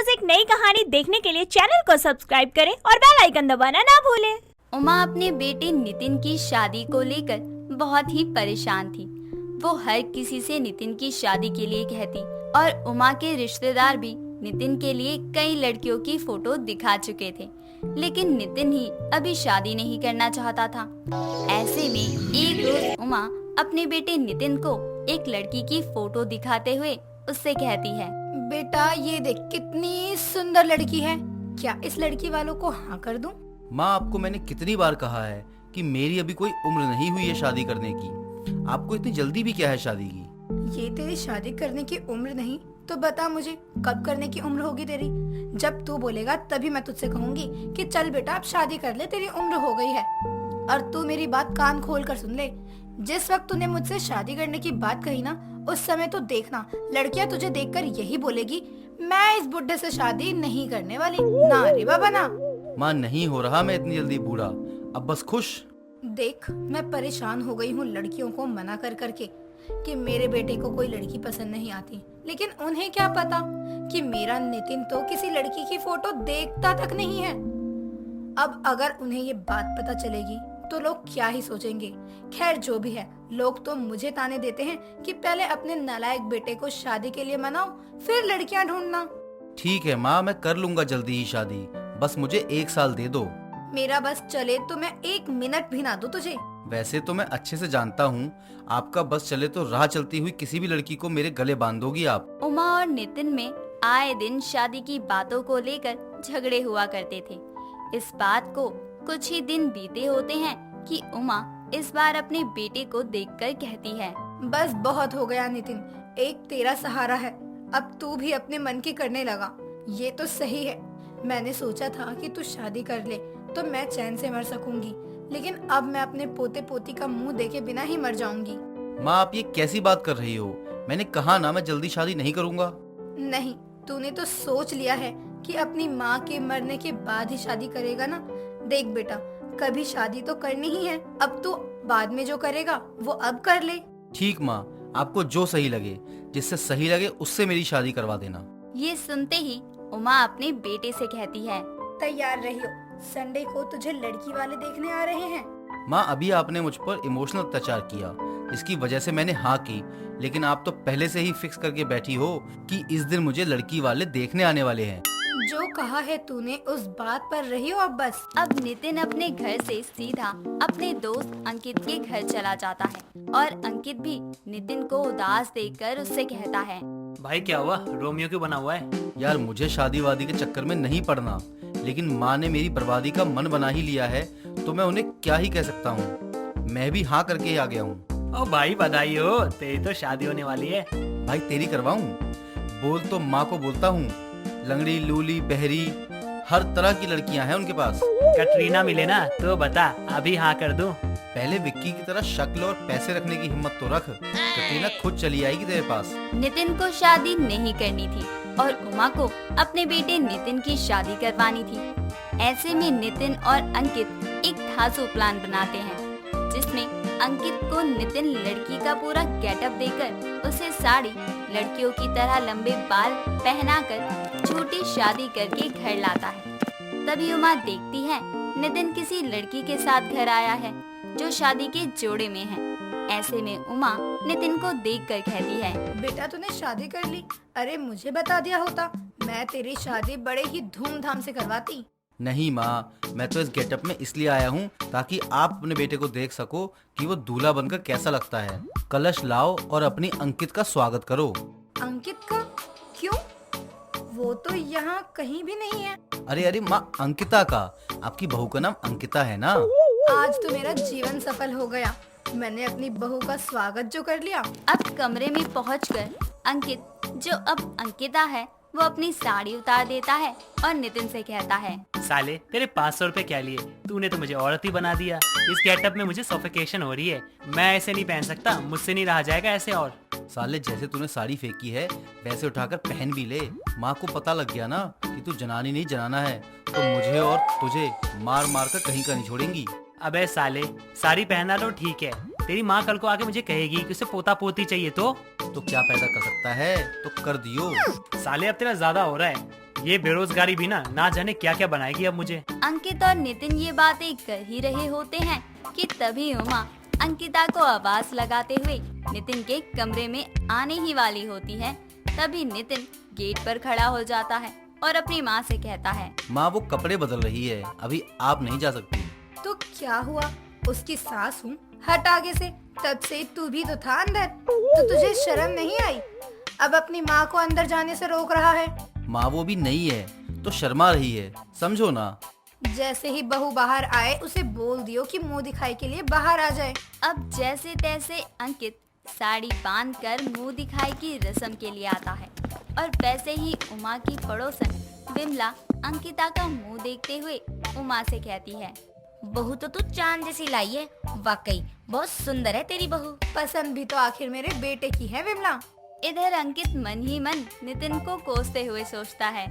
रोज एक नई कहानी देखने के लिए चैनल को सब्सक्राइब करें और बेल आइकन दबाना ना भूलें। उमा अपने बेटे नितिन की शादी को लेकर बहुत ही परेशान थी। वो हर किसी से नितिन की शादी के लिए कहती और उमा के रिश्तेदार भी नितिन के लिए कई लड़कियों की फोटो दिखा चुके थे, लेकिन नितिन ही अभी शादी नहीं करना चाहता था। ऐसे में एक रोज उमा अपने बेटे नितिन को एक लड़की की फोटो दिखाते हुए उससे कहती है, बेटा ये देख कितनी सुंदर लड़की है, क्या इस लड़की वालों को हाँ कर दूं? माँ, आपको मैंने कितनी बार कहा है कि मेरी अभी कोई उम्र नहीं हुई है शादी करने की। आपको इतनी जल्दी भी क्या है शादी की? ये तेरी शादी करने की उम्र नहीं तो बता मुझे कब करने की उम्र होगी तेरी? जब तू बोलेगा तभी मैं तुझसे कहूंगी कि चल बेटा अब शादी कर ले, तेरी उम्र हो गई है। और तू मेरी बात कान खोल कर सुन ले, जिस वक्त तूने मुझसे शादी करने की बात कही ना, उस समय तो देखना लड़कियां तुझे देखकर यही बोलेगी, मैं इस बुढ़े से शादी नहीं करने वाली। ना रे बाबा ना। माँ, नहीं हो रहा मैं इतनी जल्दी बूढ़ा, अब बस खुश। देख मैं परेशान हो गई हूँ लड़कियों को मना कर करके कि मेरे बेटे को कोई लड़की पसंद नहीं आती, लेकिन उन्हें क्या पता कि मेरा नितिन तो किसी लड़की की फोटो देखता तक नहीं है। अब अगर उन्हें ये बात पता चलेगी तो लोग क्या ही सोचेंगे। खैर जो भी है, लोग तो मुझे ताने देते हैं कि पहले अपने नालायक बेटे को शादी के लिए मनाओ, फिर लड़कियां ढूंढना। ठीक है माँ, मैं कर लूंगा जल्दी ही शादी, बस मुझे 1 साल दे दो। मेरा बस चले तो मैं 1 मिनट भी ना दूं तुझे। वैसे तो मैं अच्छे से जानता हूँ, आपका बस चले तो राह चलती हुई किसी भी लड़की को मेरे गले बांध दोगी आप। उमा और नितिन में आए दिन शादी की बातों को लेकर झगड़े हुआ करते थे। इस बात को कुछ ही दिन बीते होते हैं कि उमा इस बार अपने बेटे को देखकर कहती है, बस बहुत हो गया नितिन, एक तेरा सहारा है, अब तू भी अपने मन की करने लगा। ये तो सही है, मैंने सोचा था कि तू शादी कर ले तो मैं चैन से मर सकूंगी, लेकिन अब मैं अपने पोते पोती का मुंह देखे बिना ही मर जाऊंगी। माँ, आप ये कैसी बात कर रही हो? मैंने कहा ना मैं जल्दी शादी नहीं करूँगा। नहीं, तूने तो सोच लिया है कि अपनी माँ के मरने के बाद ही शादी करेगा ना। देख बेटा, कभी शादी तो करनी ही है, अब तू बाद में जो करेगा वो अब कर ले। ठीक माँ, आपको जो सही लगे, जिससे सही लगे उससे मेरी शादी करवा देना। ये सुनते ही उमा अपने बेटे से कहती है, तैयार रहियो, संडे को तुझे लड़की वाले देखने आ रहे हैं। माँ, अभी आपने मुझ पर इमोशनल अत्याचार किया, जिसकी वजह से मैंने हाँ की, लेकिन आप तो पहले से ही फिक्स करके बैठी हो कि इस दिन मुझे लड़की वाले देखने आने वाले हैं। जो कहा है तूने उस बात पर रहियो अब बस। अब नितिन अपने घर से सीधा अपने दोस्त अंकित के घर चला जाता है और अंकित भी नितिन को उदास देखकर उससे कहता है, भाई क्या हुआ, रोमियो क्यों बना हुआ है? यार मुझे शादी वादी के चक्कर में नहीं पड़ना, लेकिन माँ ने मेरी बर्बादी का मन बना ही लिया है तो मैं उन्हें क्या ही कह सकता हूँ। मैं भी हाँ करके ही आ गया हूँ। ओ भाई बधाई हो, तेरी तो शादी होने वाली है। भाई तेरी करवाऊँ? बोल तो माँ को बोलता हूँ, लंगड़ी लूली बहरी हर तरह की लड़कियाँ हैं उनके पास। कटरीना मिले ना तो बता, अभी हाँ कर दूं? पहले विक्की की तरह शक्ल और पैसे रखने की हिम्मत तो रख, कटरीना खुद चली आएगी तेरे पास। नितिन को शादी नहीं करनी थी और उमा को अपने बेटे नितिन की शादी करवानी थी। ऐसे में नितिन और अंकित एक धांसू प्लान बनाते हैं, जिसमें अंकित को नितिन लड़की का पूरा गेटअप देकर उसे साड़ी, लड़कियों की तरह लंबे बाल पहनाकर छोटी शादी करके घर लाता है। तभी उमा देखती है नितिन किसी लड़की के साथ घर आया है जो शादी के जोड़े में है। ऐसे में उमा नितिन को देखकर कहती है, बेटा तूने शादी कर ली, अरे मुझे बता दिया होता, मैं तेरी शादी बड़े ही धूमधाम से करवाती। नहीं माँ, मैं तो इस गेटअप में इसलिए आया हूँ ताकि आप अपने बेटे को देख सको कि वो दूल्हा बनकर कैसा लगता है। कलश लाओ और अपनी अंकित का स्वागत करो। अंकित का? क्यों? वो तो यहाँ कहीं भी नहीं है। अरे माँ, अंकिता का, आपकी बहू का नाम अंकिता है ना। आज तो मेरा जीवन सफल हो गया, मैंने अपनी बहू का स्वागत जो कर लिया। अब कमरे में पहुंचकर अंकित, जो अब अंकिता है, वो अपनी साड़ी उतार देता है और नितिन से कहता है, साले तेरे 500 रुपए क्या लिए, तूने तो मुझे औरत ही बना दिया। इस गेटअप में मुझे सफोकेशन हो रही है, मैं ऐसे नहीं पहन सकता, मुझसे नहीं रहा जाएगा ऐसे। और साले जैसे तूने साड़ी फेंकी है वैसे उठाकर पहन भी ले। माँ को पता लग गया ना कि तू जनानी नहीं जनाना है तो मुझे और तुझे मार मार कर कहीं का नहीं छोड़ेंगी। अबे साले, साड़ी पहना तो ठीक है, तेरी माँ कल को आके मुझे कहेगी कि उसे पोता पोती चाहिए तो क्या पैदा कर सकता है तो कर दियो। साले अब तेरा ज्यादा हो रहा है, ये बेरोजगारी भी ना जाने क्या क्या बनाएगी अब मुझे। अंकित और नितिन ये बातें कर ही रहे होते हैं कि तभी उमा अंकिता को आवाज लगाते हुए नितिन के कमरे में आने ही वाली होती है। तभी नितिन गेट पर खड़ा हो जाता है और अपनी माँ से कहता है, माँ वो कपड़े बदल रही है, अभी आप नहीं जा सकती। तो क्या हुआ, उसकी सास हूँ, हट आगे से। तब से तू भी तो था अंदर, तो तुझे शर्म नहीं आई? अब अपनी माँ को अंदर जाने से रोक रहा है। माँ वो भी नहीं है तो शर्मा रही है, समझो ना। जैसे ही बहू बाहर आए उसे बोल दियो कि मुंह दिखाई के लिए बाहर आ जाए। अब जैसे तैसे अंकित साड़ी बांधकर मुंह दिखाई की रस्म के लिए आता है और वैसे ही उमा की पड़ोसन विमला अंकिता का मुंह देखते हुए उमा से कहती है, बहू तो तू चांद जैसी लाई है, वाकई बहुत सुंदर है तेरी बहू। पसंद भी तो आखिर मेरे बेटे की है विमला। इधर अंकित मन ही मन नितिन को कोसते हुए सोचता है,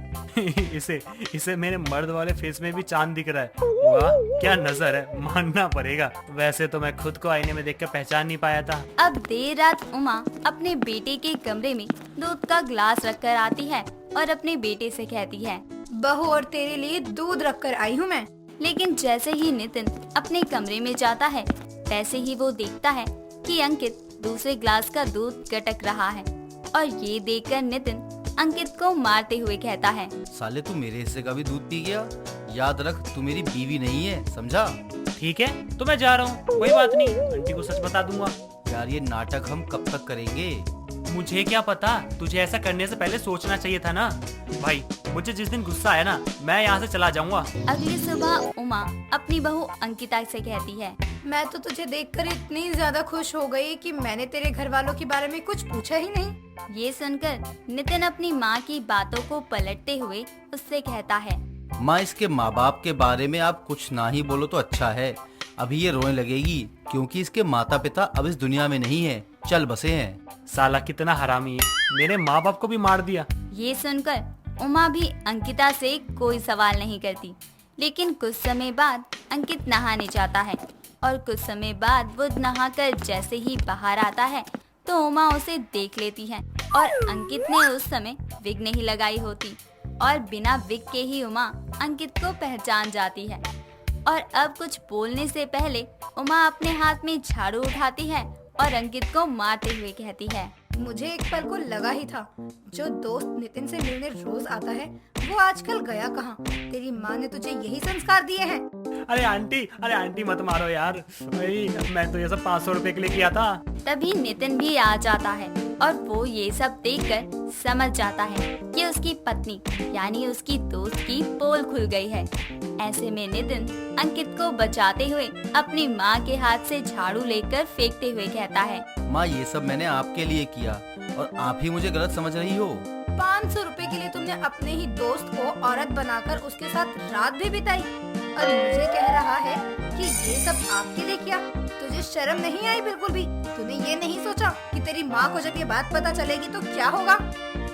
इसे मेरे मर्द वाले फेस में भी चांद दिख रहा है। वाह क्या नजर है, मानना पड़ेगा। वैसे तो मैं खुद को आईने में देखकर पहचान नहीं पाया था। अब देर रात उमा अपने बेटे के कमरे में दूध का ग्लास रखकर आती है और अपने बेटे से कहती है, बहू और तेरे लिए दूध रख कर आई हूँ मैं। लेकिन जैसे ही नितिन अपने कमरे में जाता है वैसे ही वो देखता है कि अंकित दूसरे ग्लास का दूध गटक रहा है और ये देखकर नितिन अंकित को मारते हुए कहता है, साले तू मेरे हिस्से का भी दूध पी गया। याद रख तू मेरी बीवी नहीं है, समझा? ठीक है तो मैं जा रहा हूँ, कोई बात नहीं, आंटी को सच बता दूंगा। यार ये नाटक हम कब तक करेंगे? मुझे क्या पता, तुझे ऐसा करने से पहले सोचना चाहिए था ना। भाई मुझे जिस दिन गुस्सा आया ना, मैं यहाँ से चला जाऊंगा। अगली सुबह उमा अपनी बहू अंकिता से कहती है, मैं तो तुझे देखकर इतनी ज्यादा खुश हो गई कि मैंने तेरे घर वालों के बारे में कुछ पूछा ही नहीं। ये सुनकर नितिन अपनी माँ की बातों को पलटते हुए उससे कहता है, माँ इसके माँ बाप के बारे में आप कुछ ना ही बोलो तो अच्छा है। अभी ये रोने लगेगी क्योंकि इसके माता पिता अब इस दुनिया में नहीं है, चल बसे हैं। साला कितना हरामी है, मेरे माँ बाप को भी मार दिया। ये सुनकर उमा भी अंकिता से कोई सवाल नहीं करती। लेकिन कुछ समय बाद अंकित नहाने जाता है और कुछ समय बाद वो नहाकर जैसे ही बाहर आता है तो उमा उसे देख लेती है और अंकित ने उस समय विग नहीं लगाई होती और बिना विग के ही उमा अंकित को पहचान जाती है। और अब कुछ बोलने से पहले उमा अपने हाथ में झाड़ू उठाती है और अंकित को मारते हुए कहती है, मुझे एक पल को लगा ही था, जो दोस्त नितिन से मिलने रोज आता है वो आजकल गया कहाँ? तेरी माँ ने तुझे यही संस्कार दिए हैं? अरे आंटी मत मारो यार, भाई मैं तो ये सब 500 रुपए के लिए किया था। तभी नितिन भी आ जाता है और वो ये सब देखकर समझ जाता है कि उसकी पत्नी यानी उसकी दोस्त की पोल खुल गई है। ऐसे में नितिन अंकित को बचाते हुए अपनी माँ के हाथ से झाड़ू लेकर फेंकते हुए कहता है, माँ ये सब मैंने आपके लिए किया और आप ही मुझे गलत समझ रही हो। 500 रुपए के लिए तुमने अपने ही दोस्त को औरत बनाकर उसके साथ रात भी बिताई और मुझे कह रहा है कि ये सब आपके लिए किया? तुझे शर्म नहीं आई बिल्कुल भी? तूने ये नहीं सोचा कि तेरी माँ को जब ये बात पता चलेगी तो क्या होगा?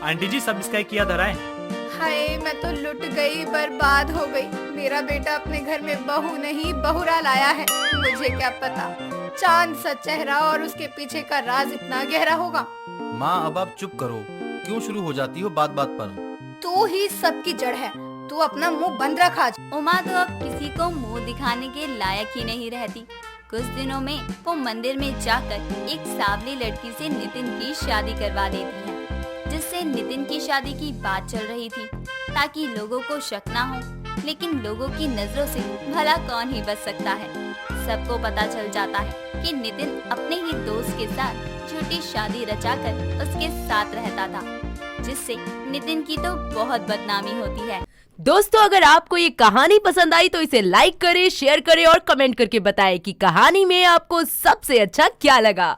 आंटी जी सब इसका किया धरा है। हाय मैं तो लुट गई, बर्बाद हो गई। मेरा बेटा अपने घर में बहू नहीं बहुरा लाया है। मुझे क्या पता चांद सा चेहरा और उसके पीछे का राज इतना गहरा होगा। माँ अब आप चुप करो, क्यों शुरू हो जाती हो बात बात पर? तू ही सबकी जड़ है, तू अपना मुंह बंद रख आज। उमा तो अब किसी को मुंह दिखाने के लायक ही नहीं रहती। कुछ दिनों में वो मंदिर में जाकर एक सांवली लड़की से नितिन की शादी करवा देती है, जिससे नितिन की शादी की बात चल रही थी ताकि लोगों को शक ना हो। लेकिन लोगों की नजरों से भला कौन ही बच सकता है। सबको पता चल जाता है कि नितिन अपने ही दोस्त के साथ झूठी शादी रचाकर उसके साथ रहता था, जिससे नितिन की तो बहुत बदनामी होती है। दोस्तों अगर आपको ये कहानी पसंद आई तो इसे लाइक करें, शेयर करें और कमेंट करके बताएं कि कहानी में आपको सबसे अच्छा क्या लगा।